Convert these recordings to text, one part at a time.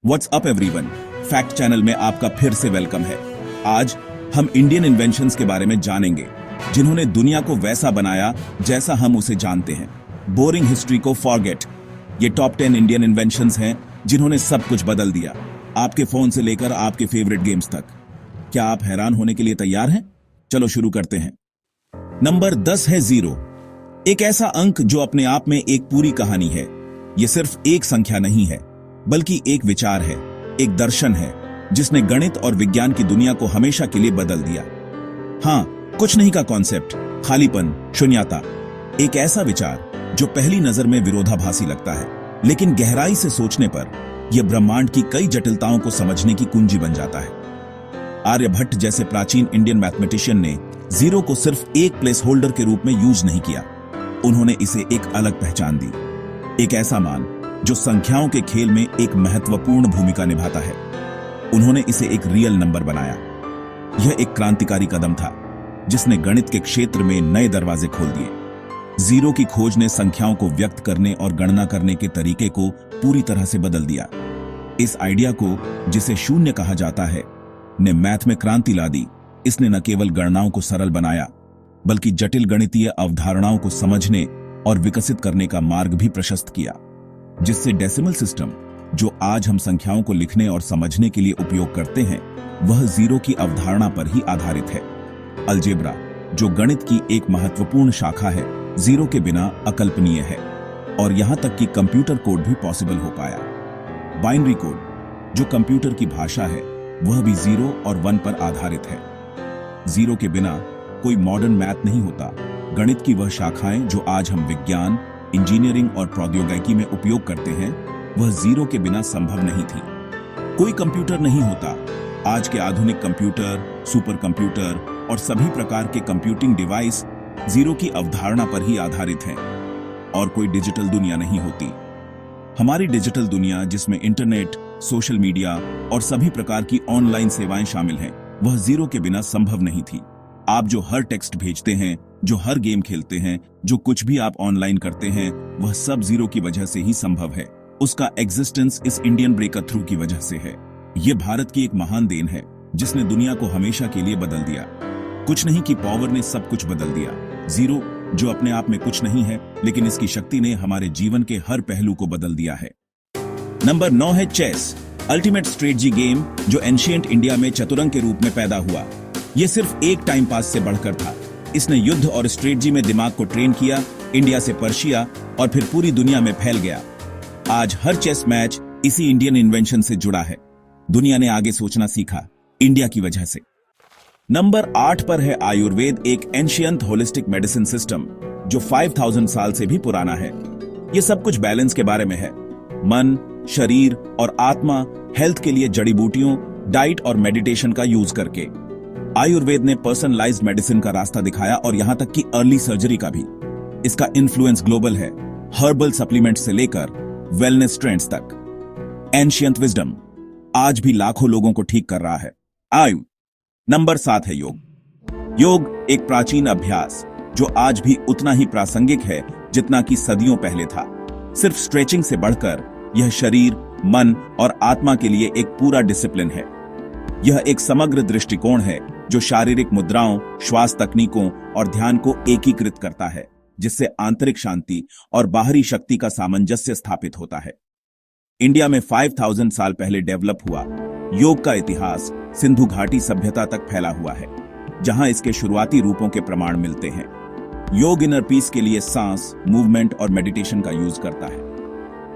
What's up everyone, fact channel में आपका फिर से वेलकम है। आज हम इंडियन इन्वेंशंस के बारे में जानेंगे जिन्होंने दुनिया को वैसा बनाया जैसा हम उसे जानते हैं। बोरिंग हिस्ट्री को फॉरगेट। ये टॉप 10 इंडियन इन्वेंशंस हैं जिन्होंने सब कुछ बदल दिया, आपके फोन से लेकर आपके फेवरेट गेम्स तक। क्या आप हैरान होने के लिए तैयार हैं? चलो शुरू करते हैं। नंबर 10 है जीरो। एक ऐसा अंक जो अपने आप में एक पूरी कहानी है। यह सिर्फ एक संख्या नहीं है, बल्कि एक विचार है, एक दर्शन है जिसने गणित और विज्ञान की दुनिया को हमेशा के लिए बदल दिया। हाँ, कुछ नहीं का कॉन्सेप्ट, खालीपन, शून्यता। एक ऐसा विचार जो पहली नजर में विरोधाभासी लगता है, लेकिन गहराई से सोचने पर यह ब्रह्मांड की कई जटिलताओं को समझने की कुंजी बन जाता है। आर्यभट्ट जैसे प्राचीन इंडियन मैथमेटिशियन ने जीरो को सिर्फ एक प्लेस होल्डर के रूप में यूज नहीं किया, उन्होंने इसे एक अलग पहचान दी, एक ऐसा मान जो संख्याओं के खेल में एक महत्वपूर्ण भूमिका निभाता है। उन्होंने इसे एक रियल नंबर बनाया। यह एक क्रांतिकारी कदम था जिसने गणित के क्षेत्र में नए दरवाजे खोल दिए। जीरो की खोज ने संख्याओं को व्यक्त करने और गणना करने के तरीके को पूरी तरह से बदल दिया। इस आइडिया को, जिसे शून्य कहा जाता है, ने मैथ में क्रांति ला दी। इसने न केवल गणनाओं को सरल बनाया, बल्कि जटिल गणितीय अवधारणाओं को समझने और विकसित करने का मार्ग भी प्रशस्त किया, जिससे डेसिमल सिस्टम, जो आज हम संख्याओं को लिखने और समझने के लिए उपयोग करते हैं, वह जीरो की अवधारणा पर ही आधारित है। अलजेब्रा, जो गणित की एक महत्वपूर्ण शाखा है, जीरो के बिना अकल्पनीय है, और यहां तक कि कंप्यूटर कोड भी पॉसिबल हो पाया। बाइनरी कोड, जो कंप्यूटर की भाषा है, वह भी जीरो और वन पर आधारित है। जीरो के बिना कोई मॉडर्न मैथ नहीं होता। गणित की वह शाखाएं जो आज हम विज्ञान, इंजीनियरिंग और प्रौद्योगिकी में उपयोग करते हैं, वह जीरो के बिना संभव नहीं थी। कोई कंप्यूटर नहीं होता। आज के आधुनिक कंप्यूटर, सुपर कंप्यूटर और सभी प्रकार के कंप्यूटिंग डिवाइस जीरो की अवधारणा पर ही आधारित हैं। और कोई डिजिटल दुनिया नहीं होती। हमारी डिजिटल दुनिया, जिसमें इंटरनेट, सोशल मीडिया और सभी प्रकार की ऑनलाइन सेवाएं शामिल हैं, वह जीरो के बिना संभव नहीं थी। आप जो हर टेक्स्ट भेजते हैं, जो हर गेम खेलते हैं, जो कुछ भी आप ऑनलाइन करते हैं, वह सब जीरो की वजह से ही संभव है। उसका एग्जिस्टेंस इस इंडियन ब्रेकर थ्रू की वजह से है। यह भारत की एक महान देन है जिसने दुनिया को हमेशा के लिए बदल दिया। कुछ नहीं की पावर ने सब कुछ बदल दिया। जीरो, जो अपने आप में कुछ नहीं है, लेकिन इसकी शक्ति ने हमारे जीवन के हर पहलू को बदल दिया है। नंबर 9 है चेस, अल्टीमेट स्ट्रेटजी गेम, जो एंशिएंट इंडिया में चतुरंग के रूप में पैदा हुआ। यह सिर्फ एक टाइम पास से बढ़कर था। इसने युद्ध और स्ट्रेटजी में दिमाग को ट्रेन किया, इंडिया से पर्शिया और फिर पूरी दुनिया में फैल गया। आज हर चेस मैच इसी इंडियन इन्वेंशन से जुड़ा है। दुनिया ने आगे सोचना सीखा इंडिया की वजह से। नंबर 8 पर है आयुर्वेद, एक एंशिएंट होलिस्टिक मेडिसिन सिस्टम जो 5000 साल से भी पुराना है। यह सब कुछ बैलेंस के बारे में है। मन, शरीर और आत्मा, हेल्थ के लिए जड़ी बूटियों, डाइट और मेडिटेशन का यूज करके आयुर्वेद ने पर्सनलाइज्ड मेडिसिन का रास्ता दिखाया, और यहां तक कि अर्ली सर्जरी का भी। इसका इन्फ्लुएंस ग्लोबल है, हर्बल सप्लीमेंट से लेकर वेलनेस ट्रेंड्स तक। एंशिएंट विजडम आज भी लाखों लोगों को ठीक कर रहा है। आयु। नंबर 7 है योग। योग एक प्राचीन अभ्यास जो आज भी उतना ही प्रासंगिक है जितना कि सदियों पहले था। सिर्फ स्ट्रेचिंग से बढ़कर यह शरीर, मन और आत्मा के लिए एक पूरा डिसिप्लिन है। यह एक समग्र दृष्टिकोण है जो शारीरिक मुद्राओं, श्वास तकनीकों और ध्यान को एकीकृत करता है, जिससे आंतरिक शांति और बाहरी शक्ति का सामंजस्य स्थापित होता है। इंडिया में 5000 साल पहले डेवलप हुआ योग का इतिहास सिंधु घाटी सभ्यता तक फैला हुआ है, जहां इसके शुरुआती रूपों के प्रमाण मिलते हैं। योग इनर पीस के लिए सांस, मूवमेंट और मेडिटेशन का यूज करता है।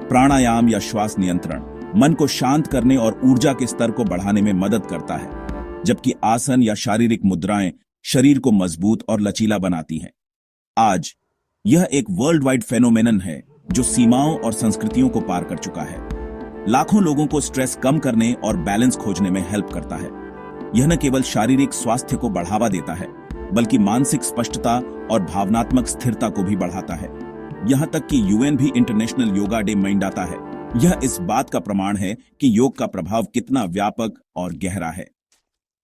प्राणायाम या श्वास नियंत्रण मन को शांत करने और ऊर्जा के स्तर को बढ़ाने में मदद करता है, जबकि आसन या शारीरिक मुद्राएं शरीर को मजबूत और लचीला बनाती हैं। आज यह एक वर्ल्ड वाइड फेनोमेनन है जो सीमाओं और संस्कृतियों को पार कर चुका है। लाखों लोगों को स्ट्रेस कम करने और बैलेंस खोजने में हेल्प करता है। यह न केवल शारीरिक स्वास्थ्य को बढ़ावा देता है, बल्कि मानसिक स्पष्टता और भावनात्मक स्थिरता को भी बढ़ाता है। यहां तक कि यूएन भी इंटरनेशनल योगा डे मनाता है। यह इस बात का प्रमाण है कि योग का प्रभाव कितना व्यापक और गहरा है।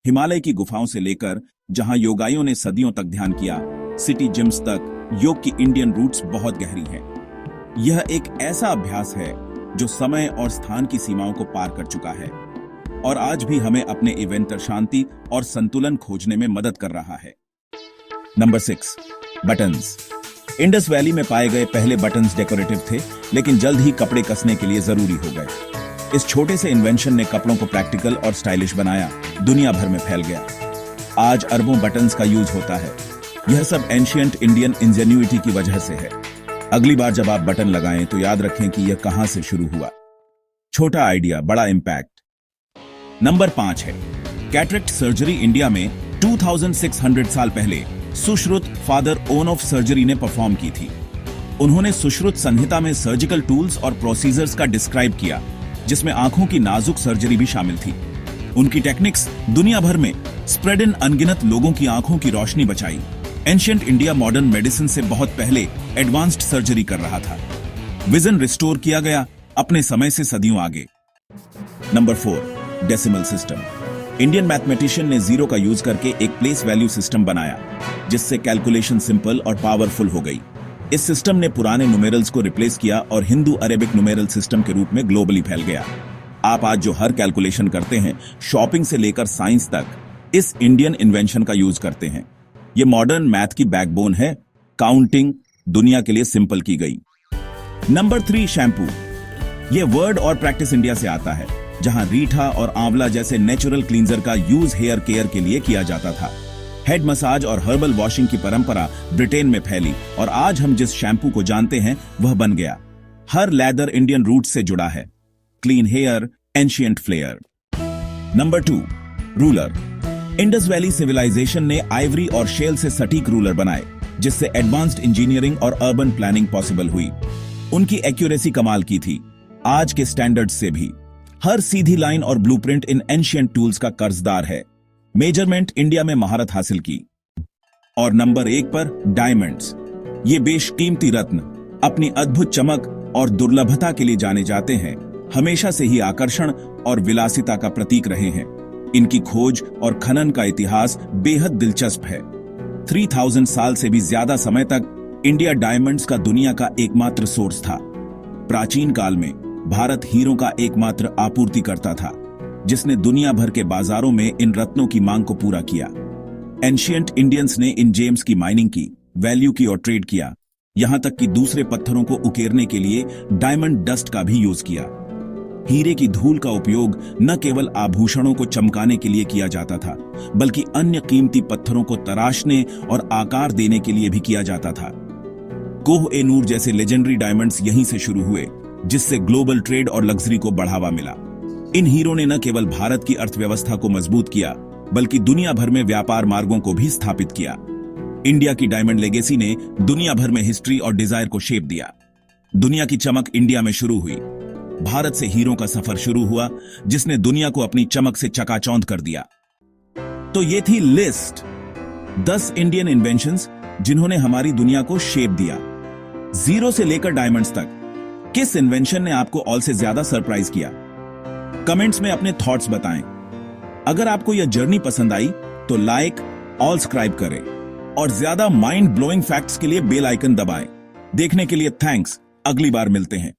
हिमालय की गुफाओं से लेकर जहां योगाइयों ने सदियों तक ध्यान किया, सिटी जिम्स तक, योग की इंडियन रूट्स बहुत गहरी हैं। यह एक ऐसा अभ्यास है जो समय और स्थान की सीमाओं को पार कर चुका है और आज भी हमें अपने इवेंटर शांति और संतुलन खोजने में मदद कर रहा है। Number 6, buttons. इंडस वैली में पाए गए पहले बटन्स डेकोरेटिव थे, लेकिन जल्द ही कपड़े कसने के लिए जरूरी हो गए। इस छोटे से इन्वेंशन ने कपड़ों को प्रैक्टिकल और स्टाइलिश बनाया, दुनिया भर में फैल गया। आज अरबों बटन्स का यूज होता है। यह सब एंशिएंट इंडियन इंजेन्युइटी की वजह से है। अगली बार जब आप बटन लगाएं तो याद रखें कि यह कहां से शुरू हुआ। छोटा आइडिया, बड़ा इंपैक्ट। नंबर 5 है कैटरेक्ट सर्जरी। इंडिया में 2600 साल पहले Sushruta father on of surgery ने परफॉर्म की थी। उन्होंने सुश्रुत संहिता में सर्जिकल टूल्स और प्रोसीजर्स का डिस्क्राइब किया, जिसमें आंखों की नाजुक सर्जरी भी शामिल थी। उनकी टेक्निक्स दुनिया भर में स्प्रेड इन अनगिनत लोगों की आंखों की रोशनी बचाई। एंशिएंट इंडिया मॉडर्न मेडिसिन से बहुत पहले एडवांस्ड सर्जरी कर रहा था। विजन रिस्टोर किया गया, अपने समय से सदियों आगे। Number 4, decimal system. Indian mathematician ने जीरो का यूज करके एक प्लेस वैल्यू सिस्टम बनाया, जिससे कैलकुलेशन सिंपल और पावरफुल हो गई। इस सिस्टम ने पुराने न्यूमेरल्स को रिप्लेस किया और हिंदू अरेबिक न्यूमेरल सिस्टम के रूप में ग्लोबली फैल गया। आप आज जो हर कैलकुलेशन करते हैं, शॉपिंग से लेकर साइंस तक, इस इंडियन इन्वेंशन का यूज करते हैं। ये मॉडर्न मैथ की बैकबोन है। काउंटिंग दुनिया के लिए सिंपल की गई। Number 3, shampoo. ये वर्ड और प्रैक्टिस इंडिया से आता है, जहां रीठा और आंवला जैसे नेचुरल क्लींजर का यूज हेयर केयर के लिए किया जाता था। हेड मसाज और हर्बल वॉशिंग की परंपरा ब्रिटेन में फैली और आज हम जिस शैम्पू को जानते हैं वह बन गया। हर लैदर इंडियन रूट से जुड़ा है। Clean hair, ancient flair. Number 2, ruler. Indus valley civilisation ने आइवरी और शेल से सटीक रूलर बनाए, जिससे एडवांस्ड इंजीनियरिंग और अर्बन प्लानिंग पॉसिबल हुई। उनकी एक्यूरेसी कमाल की थी, आज के स्टैंडर्ड्स से भी। हर सीधी लाइन और ब्लूप्रिंट इन एंशिएंट टूल्स का कर्जदार है। मेजरमेंट इंडिया में महारत हासिल की। और नंबर 1 पर डायमंड्स। ये बेशकीमती रत्न अपनी अद्भुत चमक और दुर्लभता के लिए जाने जाते हैं। हमेशा से ही आकर्षण और विलासिता का प्रतीक रहे हैं। इनकी खोज और खनन का इतिहास बेहद दिलचस्प है। 3000 साल से भी ज्यादा समय तक इंडिया डायमंड्स का दुनिया का एकमात्र सोर्स था। प्राचीन काल में भारत हीरों का एकमात्र आपूर्तिकर्ता था, जिसने दुनिया भर के बाजारों में इन रत्नों की मांग को पूरा किया। एंशिएंट इंडियंस ने इन जेम्स की माइनिंग की, वैल्यू की और ट्रेड किया, यहां तक कि दूसरे पत्थरों को उकेरने के लिए डायमंड डस्ट का भी यूज किया। हीरे की धूल का उपयोग न केवल आभूषणों को चमकाने के लिए किया जाता था, बल्कि अन्य कीमती पत्थरों को तराशने और आकार देने के लिए भी किया जाता था। कोह-ए-नूर जैसे लेजेंडरी डायमंड्स यहीं से शुरू हुए, जिससे ग्लोबल ट्रेड और लग्जरी को बढ़ावा मिला। इन हीरों ने न केवल भारत की अर्थव्यवस्था को मजबूत किया, बल्कि दुनिया भर में व्यापार मार्गों को भी स्थापित किया। इंडिया की डायमंड लेगेसी ने दुनिया भर में हिस्ट्री और डिजायर को शेप दिया। दुनिया की चमक इंडिया में शुरू हुई। भारत से हीरों का सफर शुरू हुआ, जिसने दुनिया को अपनी चमक से चकाचौंध कर दिया। तो ये थी लिस्ट 10 इंडियन इन्वेंशंस जिन्होंने हमारी दुनिया को शेप दिया। जीरो से लेकर डायमंड्स तक किस इन्वेंशन ने आपको ऑल से ज्यादा सरप्राइज किया? कमेंट्स में अपने थॉट्स बताएं। अगर आपको यह जर्नी पसंद आई तो लाइक और सब्सक्राइब करें और ज्यादा माइंड ब्लोइंग फैक्ट्स के लिए बेल आइकन दबाएं। देखने के लिए थैंक्स। अगली बार मिलते हैं।